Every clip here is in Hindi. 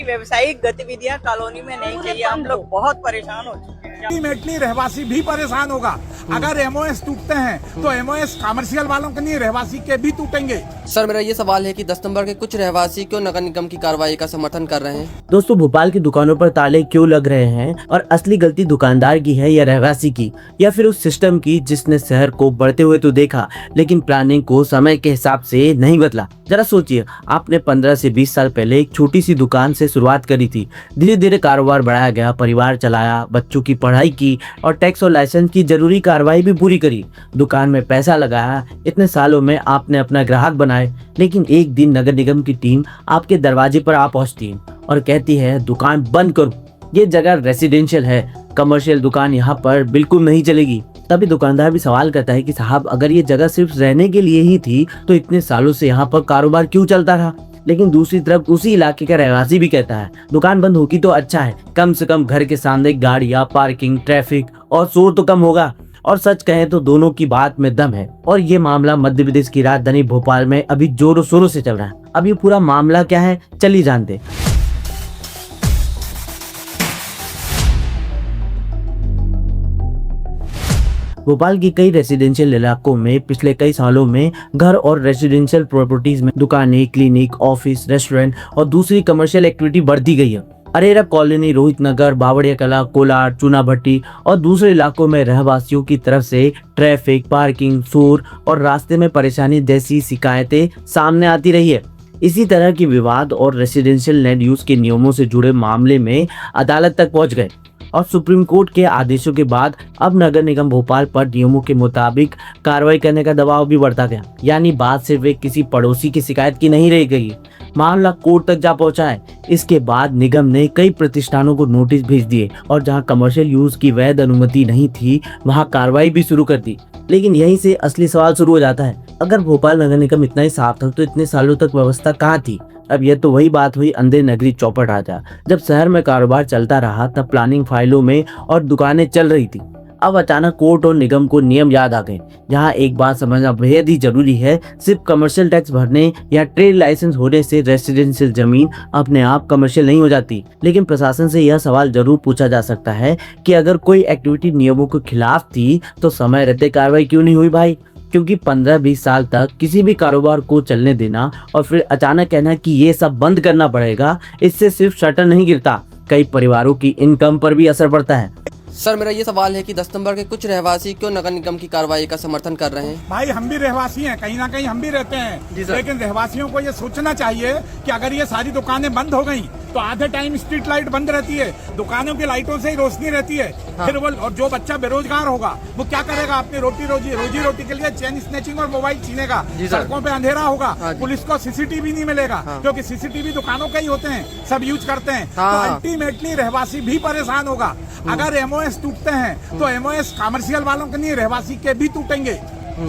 व्यवसायिक गतिविधियां कॉलोनी में नहीं चाहिए। हम लोग बहुत परेशान हो चुके हैं। अल्टीमेटली रहवासी भी परेशान होगा। अगर एमओएस टूटते हैं तो एमओएस कमर्शियल वालों के नहीं, रहवासी के भी टूटेंगे। सर, मेरा ये सवाल है कि 10 नंबर के कुछ रहवासी क्यों नगर निगम की कार्रवाई का समर्थन कर रहे हैं? दोस्तों, भोपाल की दुकानों पर ताले क्यों लग रहे हैं और असली गलती दुकानदार की है या रहवासी की, या फिर उस सिस्टम की जिसने शहर को बढ़ते हुए तो देखा लेकिन प्लानिंग को समय के हिसाब से नहीं बदला? जरा सोचिए, आपने 15 से 20 साल पहले एक छोटी सी दुकान से शुरुआत करी थी। धीरे धीरे कारोबार बढ़ाया गया, परिवार चलाया, बच्चों की पढ़ाई की और टैक्स और लाइसेंस की जरूरी कार्रवाई भी पूरी करी। दुकान में पैसा लगाया, इतने सालों में आपने अपना ग्राहक बनाए। लेकिन एक दिन नगर निगम की टीम आपके दरवाजे पर आ पहुंचती है और कहती है दुकान बंद करो, ये जगह रेसिडेंशियल है, कमर्शियल दुकान यहाँ पर बिल्कुल नहीं चलेगी। तभी दुकानदार भी सवाल करता है कि साहब, अगर ये जगह सिर्फ रहने के लिए ही थी तो इतने सालों से यहाँ पर कारोबार क्यों चलता रहा? लेकिन दूसरी तरफ उसी इलाके का रहवासी भी कहता है दुकान बंद होगी तो अच्छा है, कम से कम घर के सामने गाड़ियाँ, पार्किंग, ट्रैफिक और शोर तो कम होगा। और सच कहें तो दोनों की बात में दम है। और ये मामला मध्य प्रदेश की राजधानी भोपाल में अभी जोरों शोरों से चल रहा है। अब ये पूरा मामला क्या है, चलिए जानते। भोपाल की कई रेसिडेंशियल इलाकों में पिछले कई सालों में घर और रेसिडेंशियल प्रॉपर्टीज में दुकानें, क्लिनिक, ऑफिस, रेस्टोरेंट और दूसरी कमर्शियल एक्टिविटी बढ़ती गई है। अरेरा कॉलोनी, रोहित नगर, बावड़िया कला, कोलार, चूना भट्टी और दूसरे इलाकों में रहवासियों की तरफ से ट्रैफिक, पार्किंग, शोर और रास्ते में परेशानी जैसी शिकायतें सामने आती रही है। इसी तरह की विवाद और रेसिडेंशियल लैंड यूज के नियमों से जुड़े मामले में अदालत तक पहुंच गए और सुप्रीम कोर्ट के आदेशों के बाद अब नगर निगम भोपाल पर नियमों के मुताबिक कार्रवाई करने का दबाव भी बढ़ता गया। यानी बात सिर्फ एक किसी पड़ोसी की शिकायत की नहीं रह गई, मामला कोर्ट तक जा पहुंचा है। इसके बाद निगम ने कई प्रतिष्ठानों को नोटिस भेज दिए और जहां कमर्शियल यूज की वैध अनुमति नहीं थी वहां कार्रवाई भी शुरू कर दी। लेकिन यहीं से असली सवाल शुरू हो जाता है, अगर भोपाल नगर निगम इतना ही साफ था तो इतने सालों तक व्यवस्था कहाँ थी? अब यह तो वही बात हुई अंधे नगरी चौपट राजा। जब शहर में कारोबार चलता रहा तब प्लानिंग फाइलों में और दुकानें चल रही थी। अब अचानक कोर्ट और निगम को नियम याद आ गए, जहां एक बात समझना बेहद ही जरूरी है, सिर्फ कमर्शियल टैक्स भरने या ट्रेड लाइसेंस होने से रेसिडेंशियल जमीन अपने आप कमर्शियल नहीं हो जाती। लेकिन प्रशासन से यह सवाल जरूर पूछा जा सकता है कि अगर कोई एक्टिविटी नियमों के खिलाफ थी तो समय रहते कार्रवाई क्यों नहीं हुई भाई? क्योंकि 15-20 साल तक किसी भी कारोबार को चलने देना और फिर अचानक कहना कि ये सब बंद करना पड़ेगा, इससे सिर्फ शटर नहीं गिरता, कई परिवारों की इनकम पर भी असर पड़ता है। सर, मेरा ये सवाल है कि 10 नंबर के कुछ रहवासी क्यों नगर निगम की कार्रवाई का समर्थन कर रहे हैं? भाई, हम भी रहवासी हैं, कहीं ना कहीं हम भी रहते हैं। लेकिन रहवासियों को ये सोचना चाहिए कि अगर ये सारी दुकानें बंद हो गई तो आधे टाइम स्ट्रीट लाइट बंद रहती है, दुकानों की लाइटों से ही रोशनी रहती है। हाँ। फिर वो और जो बच्चा बेरोजगार होगा वो क्या करेगा? अपनी रोजी रोटी के लिए चेन स्नैचिंग और मोबाइल छीनेगा। सड़कों पे अंधेरा होगा। हाँ, पुलिस को सीसीटीवी नहीं मिलेगा। हाँ। क्योंकि सीसीटीवी दुकानों के ही होते हैं, सब यूज करते हैं। हाँ। तो अल्टीमेटली रहवासी भी परेशान होगा। अगर एमओएस टूटते हैं तो एमओएस कमर्शियल वालों के नहीं, रहवासी के भी टूटेंगे,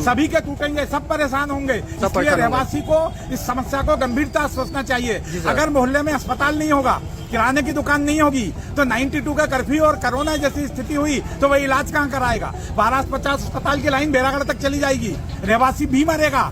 सभी के टूटेंगे, सब परेशान होंगे। इसलिए रहवासी को इस समस्या को गंभीरता से सोचना चाहिए। अगर मोहल्ले में अस्पताल नहीं होगा, किराने की दुकान नहीं होगी तो 92 का कर्फ्यू और कोरोना जैसी स्थिति हुई तो वह इलाज कहाँ कराएगा? 1250 अस्पताल की लाइन बेरागढ़ तक चली जाएगी, रहवासी भी मरेगा,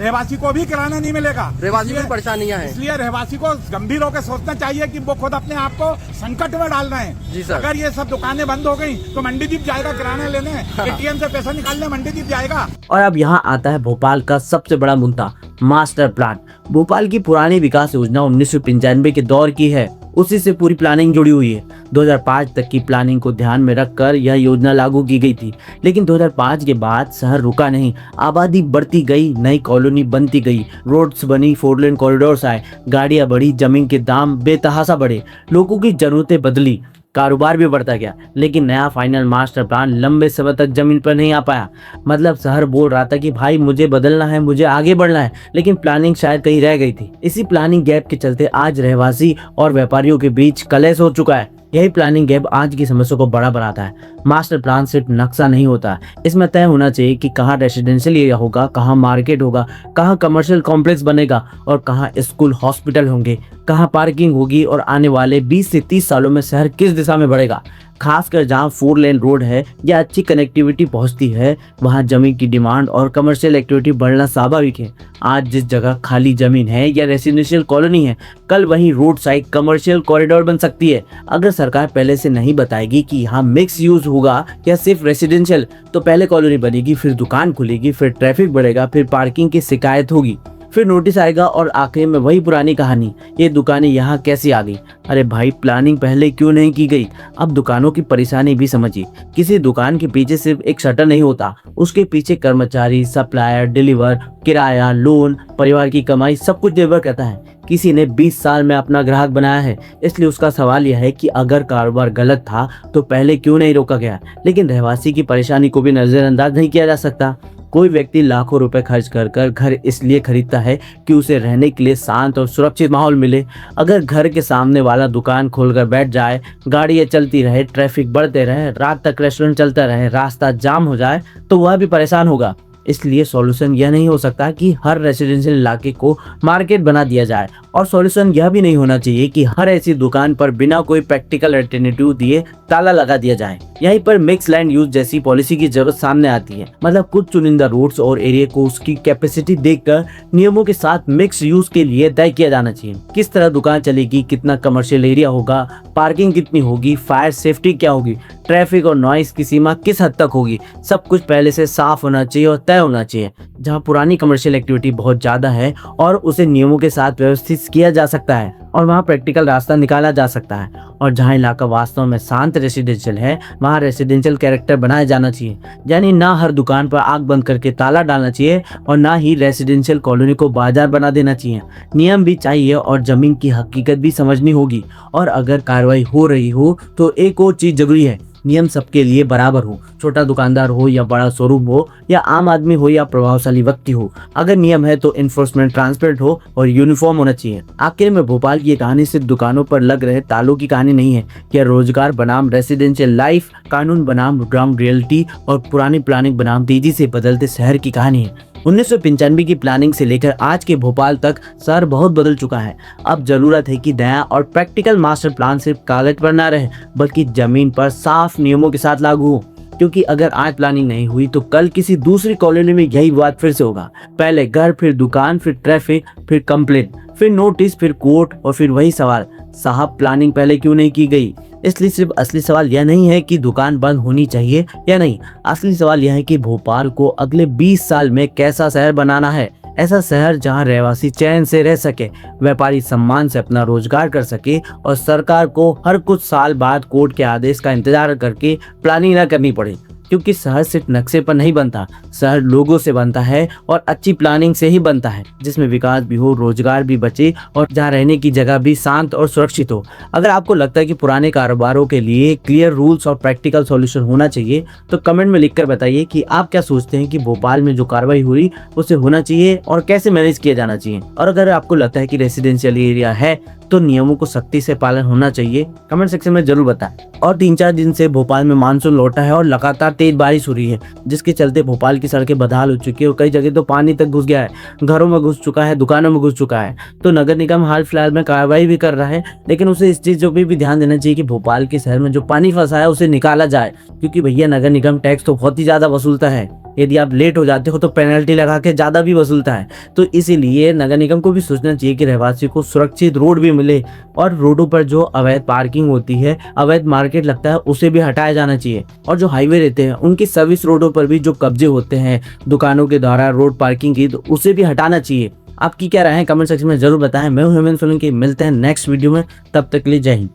रहवासी को भी किराना नहीं मिलेगा, रहवासी को परेशानियां हैं। इसलिए रहवासी को गंभीर होकर सोचना चाहिए कि वो खुद अपने आप को संकट में डाल रहे हैं। अगर ये सब दुकानें बंद हो गई तो मंडीदीप जाएगा किराना लेने, एटीएम से पैसा निकालने मंडीदीप जाएगा। और अब यहाँ आता है भोपाल का सबसे बड़ा मुद्दा, मास्टर प्लान। भोपाल की पुरानी विकास योजना 1995 के दौर की है, उसी से पूरी प्लानिंग जुड़ी हुई है। 2005 तक की प्लानिंग को ध्यान में रखकर यह योजना लागू की गई थी। लेकिन 2005 के बाद शहर रुका नहीं, आबादी बढ़ती गई, नई कॉलोनी बनती गई, रोड्स बनी, 4 लेन कॉरिडोर्स आए, गाड़ियां बढ़ी, जमीन के दाम बेतहाशा बढ़े, लोगों की जरूरतें बदली, कारोबार भी बढ़ता गया। लेकिन नया फाइनल मास्टर प्लान लंबे समय तक जमीन पर नहीं आ पाया। मतलब शहर बोल रहा था कि भाई मुझे बदलना है, मुझे आगे बढ़ना है, लेकिन प्लानिंग शायद कहीं रह गई थी। इसी प्लानिंग गैप के चलते आज रहवासी और व्यापारियों के बीच कलेश हो चुका है। यही प्लानिंग गैप आज की समस्या को बड़ा बनाता है। मास्टर प्लान सिर्फ नक्शा नहीं होता, इसमें तय होना चाहिए कि कहाँ रेसिडेंशियल एरिया होगा, कहाँ मार्केट होगा, कहाँ कमर्शियल कॉम्प्लेक्स बनेगा और कहाँ स्कूल हॉस्पिटल होंगे, कहाँ पार्किंग होगी और आने वाले 20 से 30 सालों में शहर किस दिशा में बढ़ेगा। खासकर जहाँ 4 लेन रोड है या अच्छी कनेक्टिविटी पहुँचती है वहाँ जमीन की डिमांड और कमर्शियल एक्टिविटी बढ़ना स्वाभाविक है। आज जिस जगह खाली जमीन है या रेसिडेंशियल कॉलोनी है, कल वहीं रोड साइड कमर्शियल कॉरिडोर बन सकती है। अगर सरकार पहले से नहीं बताएगी कि यहाँ मिक्स यूज होगा या सिर्फ रेसिडेंशियल, तो पहले कॉलोनी बनेगी, फिर दुकान खुलेगी, फिर ट्रैफिक बढ़ेगा, फिर पार्किंग की शिकायत होगी, फिर नोटिस आएगा और आखिर में वही पुरानी कहानी, ये दुकानें यहाँ कैसे आ गई। अरे भाई, प्लानिंग पहले क्यों नहीं की गई। अब दुकानों की परेशानी भी समझिए। किसी दुकान के पीछे सिर्फ एक शटर नहीं होता, उसके पीछे कर्मचारी, सप्लायर, डिलीवर, किराया, लोन, परिवार की कमाई, सब कुछ निर्भर करता है। किसी ने 20 साल में अपना ग्राहक बनाया है, इसलिए उसका सवाल यह है कि अगर कारोबार गलत था तो पहले क्यों नहीं रोका गया। लेकिन रहवासी की परेशानी को भी नजरअंदाज नहीं किया जा सकता। कोई व्यक्ति लाखों रुपए खर्च कर घर इसलिए खरीदता है कि उसे रहने के लिए शांत और सुरक्षित माहौल मिले। अगर घर के सामने वाला दुकान खोलकर बैठ जाए, गाड़ियाँ चलती रहे, ट्रैफिक बढ़ते रहे, रात तक रेस्टोरेंट चलता रहे, रास्ता जाम हो जाए, तो वह भी परेशान होगा। इसलिए सॉल्यूशन यह नहीं हो सकता कि हर रेसिडेंशियल इलाके को मार्केट बना दिया जाए, और सॉल्यूशन यह भी नहीं होना चाहिए कि हर ऐसी दुकान पर बिना कोई प्रैक्टिकल अल्टरनेटिव दिए ताला लगा दिया जाए। यहीं पर मिक्स लैंड यूज जैसी पॉलिसी की जरूरत सामने आती है। मतलब कुछ चुनिंदा रूट्स और एरिया को उसकी कैपेसिटी देखकर नियमों के साथ मिक्स यूज के लिए तय किया जाना चाहिए। किस तरह दुकान चलेगी, कितना कमर्शियल एरिया होगा, पार्किंग कितनी होगी, फायर सेफ्टी क्या होगी, ट्रैफिक और नॉइस की सीमा किस हद तक होगी, सब कुछ पहले से साफ होना चाहिए और तय होना चाहिए। जहाँ पुरानी कमर्शियल एक्टिविटी बहुत ज्यादा है और उसे नियमों के साथ व्यवस्थित किया जा सकता है और वहाँ प्रैक्टिकल रास्ता निकाला जा सकता है, और जहाँ इलाका वास्तव में शांत रेसिडेंशियल है वहाँ रेसिडेंशियल कैरेक्टर बनाया जाना चाहिए। यानी ना हर दुकान पर आग बंद करके ताला डालना चाहिए और ना ही रेसिडेंशियल कॉलोनी को बाजार बना देना चाहिए। नियम भी चाहिए और जमीन की हकीकत भी समझनी होगी। और अगर कार्रवाई हो रही हो तो एक और चीज जरूरी है, नियम सबके लिए बराबर हो। छोटा दुकानदार हो या बड़ा शोरूम हो या आम आदमी हो या प्रभावशाली व्यक्ति हो, अगर नियम है तो इन्फोर्समेंट ट्रांसपेरेंट हो और यूनिफॉर्म होना चाहिए। आखिर में भोपाल की ये कहानी सिर्फ दुकानों पर लग रहे तालों की कहानी नहीं है। यह रोजगार बनाम रेसिडेंशियल लाइफ, कानून बनाम ग्राउंड रियलिटी और पुरानी प्लानिंग बनाम तेजी से बदलते शहर की कहानी है। 1995 की प्लानिंग से लेकर आज के भोपाल तक शहर बहुत बदल चुका है। अब जरूरत है कि नया और प्रैक्टिकल मास्टर प्लान सिर्फ कागज पर ना रहे बल्कि जमीन पर साफ नियमों के साथ लागू हो। क्योंकि अगर आज प्लानिंग नहीं हुई तो कल किसी दूसरी कॉलोनी में यही बात फिर से होगा। पहले घर, फिर दुकान, फिर ट्रैफिक, फिर कंप्लेंट, फिर नोटिस, फिर कोर्ट और फिर वही सवाल, साहब प्लानिंग पहले क्यों नहीं की गई। इसलिए सिर्फ असली सवाल यह नहीं है कि दुकान बंद होनी चाहिए या नहीं, असली सवाल यह है कि भोपाल को अगले 20 साल में कैसा शहर बनाना है। ऐसा शहर जहां रहवासी चैन से रह सके, व्यापारी सम्मान से अपना रोजगार कर सके और सरकार को हर कुछ साल बाद कोर्ट के आदेश का इंतजार करके प्लानिंग न करनी पड़े। क्योंकि शहर सिर्फ नक्शे पर नहीं बनता, शहर लोगों से बनता है और अच्छी प्लानिंग से ही बनता है, जिसमें विकास भी हो, रोजगार भी बचे और जहाँ रहने की जगह भी शांत और सुरक्षित हो। अगर आपको लगता है कि पुराने कारोबारों के लिए क्लियर रूल्स और प्रैक्टिकल सॉल्यूशन होना चाहिए तो कमेंट में लिखकर बताइए कि आप क्या सोचते हैं कि भोपाल में जो कार्रवाई हुई उसे होना चाहिए और कैसे मैनेज किया जाना चाहिए। और अगर आपको लगता है कि रेसिडेंशियल एरिया है तो नियमों को सख्ती से पालन होना चाहिए, कमेंट सेक्शन में जरूर बताएं। और 3-4 दिन से भोपाल में मानसून लौटा है और लगातार तेज बारिश हो रही है, जिसके चलते भोपाल की सड़कें बदहाल हो चुकी है और कई जगह तो पानी तक घुस गया है, घरों में घुस चुका है, दुकानों में घुस चुका है। तो नगर निगम हाल फिलहाल में कार्रवाई भी कर रहा है, लेकिन उसे इस चीज़ों पर भी ध्यान देना चाहिए कि भोपाल के शहर में जो पानी फंसा है उसे निकाला जाए। क्योंकि भैया नगर निगम टैक्स तो बहुत ही ज़्यादा वसूलता है, यदि आप लेट हो जाते हो तो पेनल्टी लगा के ज़्यादा भी वसूलता है। तो इसीलिए नगर निगम को भी सोचना चाहिए कि रहवासी को सुरक्षित रोड भी मिले और रोडों पर जो अवैध पार्किंग होती है, अवैध मार्केट लगता है, उसे भी हटाया जाना चाहिए। और जो हाईवे रहते हैं उनकी सर्विस रोडों पर भी जो कब्जे होते हैं दुकानों के द्वारा रोड पार्किंग की, तो उसे भी हटाना चाहिए। आपकी क्या राय है कमेंट सेक्शन में जरूर बताएं। मैं हूं हेमंत सोलंकी, मिलते हैं नेक्स्ट वीडियो में, तब तक के लिए जय हिंद।